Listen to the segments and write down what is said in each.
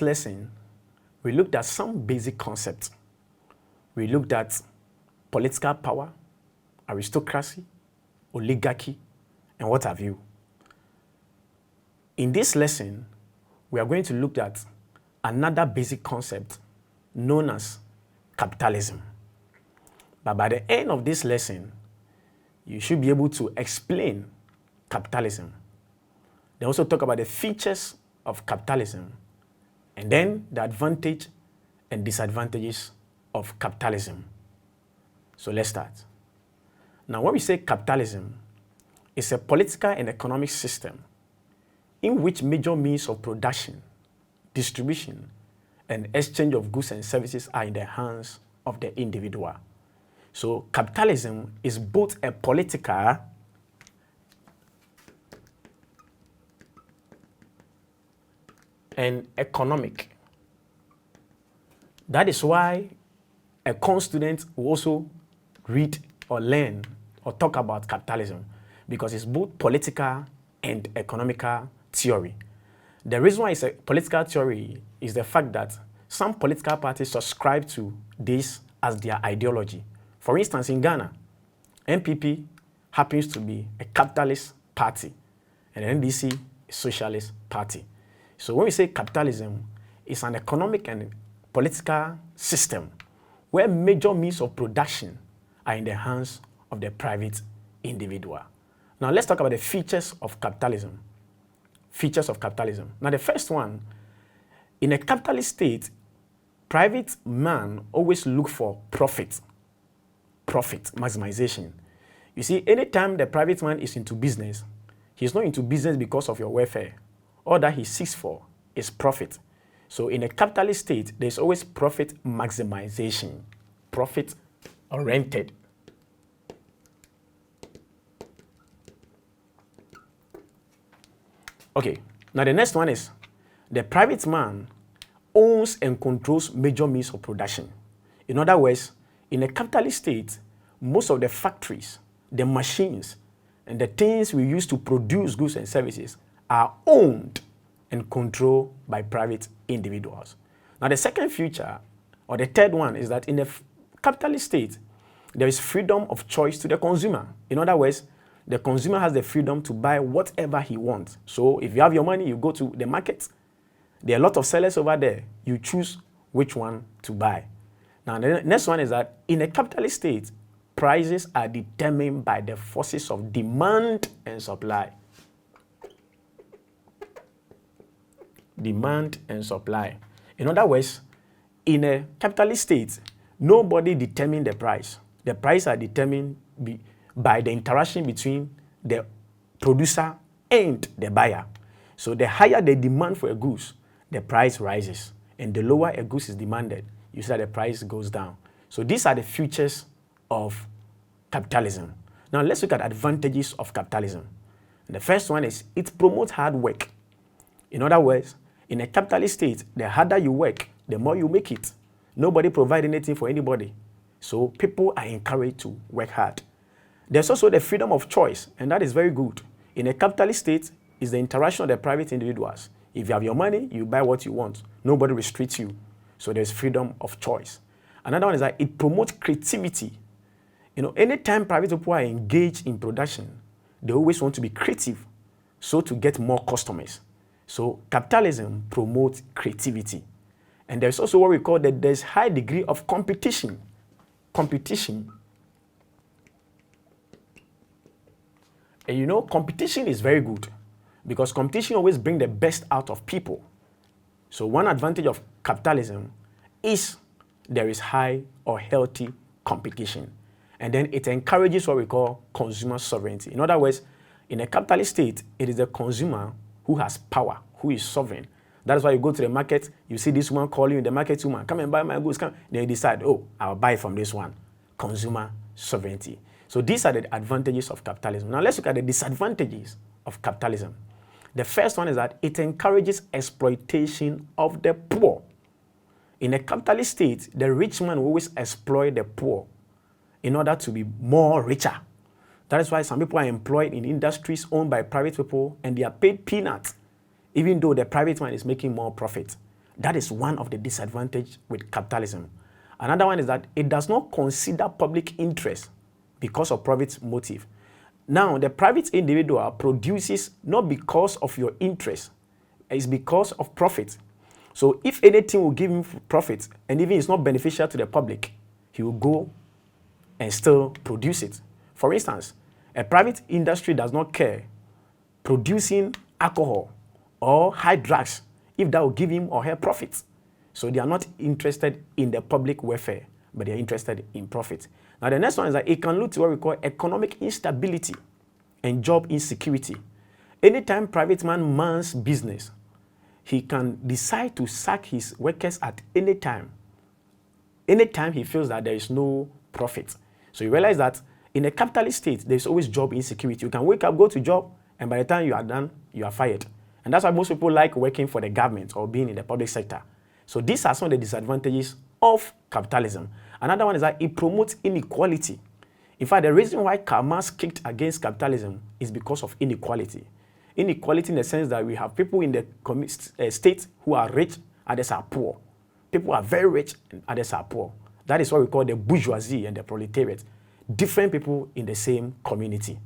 lesson, we looked at some basic concepts. We looked at political power, aristocracy, oligarchy, and what have you. In this lesson, we are going to look at another basic concept known as capitalism. But by the end of this lesson, you should be able to explain capitalism. They also talk about the features of capitalism, and then the advantage and disadvantages of capitalism. So let's start. Now, when we say capitalism, it's a political and economic system in which major means of production, distribution, and exchange of goods and services are in the hands of the individual. So capitalism is both a political and economic. That is why a con student will also read or learn or talk about capitalism, because it's both political and economical theory. The reason why it's a political theory is the fact that some political parties subscribe to this as their ideology. For instance, in Ghana, NPP happens to be a capitalist party, and NDC a socialist party. So when we say capitalism, it's an economic and political system where major means of production are in the hands of the private individual. Now let's talk about the features of capitalism. Features of capitalism. Now the first one, in a capitalist state, private man always look for profit maximization. You see, anytime the private man is into business, he's not into business because of your welfare. All that he seeks for is profit. So in a capitalist state, there's always profit maximization, profit oriented. Okay, now the next one is the private man owns and controls major means of production. In other words, in a capitalist state, most of the factories, the machines, and the things we use to produce goods and services are owned and controlled by private individuals. Now the second feature, or the third one, is that in a capitalist state, there is freedom of choice to the consumer. In other words, the consumer has the freedom to buy whatever he wants. So if you have your money, you go to the market. There are a lot of sellers over there. You choose which one to buy. Now, the next one is that in a capitalist state, prices are determined by the forces of demand and supply. Demand and supply. In other words, in a capitalist state, nobody determines the price. The price are determined by the interaction between the producer and the buyer. So the higher the demand for a goods, the price rises. And the lower a goods is demanded, you see that the price goes down. So these are the features of capitalism. Now let's look at advantages of capitalism. And the first one is it promotes hard work. In other words, in a capitalist state, the harder you work, the more you make it. Nobody provides anything for anybody. So people are encouraged to work hard. There's also the freedom of choice, and that is very good. In a capitalist state, it's the interaction of the private individuals. If you have your money, you buy what you want. Nobody restricts you. So there's freedom of choice. Another one is that it promotes creativity. You know, anytime private people are engaged in production, they always want to be creative, so to get more customers. So capitalism promotes creativity. And there's also what we call that there's high degree of competition. Competition. And you know, competition is very good because competition always brings the best out of people. So one advantage of capitalism is there is high or healthy competition. And then it encourages what we call consumer sovereignty. In other words, in a capitalist state, it is the consumer who has power, who is sovereign. That is why you go to the market, you see this one calling you in the market, woman, come and buy my goods. Come. Then you decide, oh, I'll buy from this one. Consumer sovereignty. So these are the advantages of capitalism. Now let's look at the disadvantages of capitalism. The first one is that it encourages exploitation of the poor. In a capitalist state, the rich man will always exploit the poor in order to be more richer. That is why some people are employed in industries owned by private people and they are paid peanuts, even though the private man is making more profit. That is one of the disadvantages with capitalism. Another one is that it does not consider public interest because of profit motive. Now, the private individual produces not because of your interest, it's because of profit. So if anything will give him profit, and even it's not beneficial to the public, he will go and still produce it. For instance, a private industry does not care producing alcohol or high drugs if that will give him or her profit. So they are not interested in the public welfare, but they are interested in profit. Now the next one is that it can lead to what we call economic instability and job insecurity. Anytime private man mans business, he can decide to sack his workers at any time. Anytime he feels that there is no profit. So you realize that in a capitalist state, there's always job insecurity. You can wake up, go to job, and by the time you are done, you are fired. And that's why most people like working for the government or being in the public sector. So these are some of the disadvantages of capitalism. Another one is that it promotes inequality. In fact, the reason why Karl Marx kicked against capitalism is because of inequality. Inequality in the sense that we have people in the state who are rich, others are poor. People are very rich and others are poor. That is what we call the bourgeoisie and the proletariat. Different people in the same community.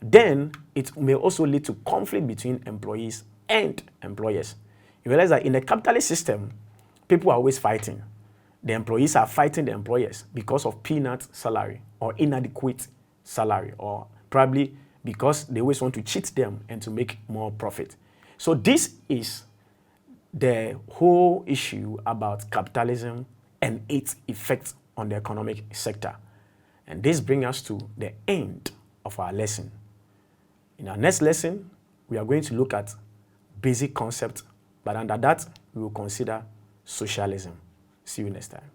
Then it may also lead to conflict between employees and employers. You realize that in a capitalist system, people are always fighting. The employees are fighting the employers because of peanut salary or inadequate salary, or probably because they always want to cheat them and to make more profit. So this is the whole issue about capitalism and its effects on the economic sector. And this brings us to the end of our lesson. In our next lesson, we are going to look at basic concepts, but under that, we will consider socialism. See you next time.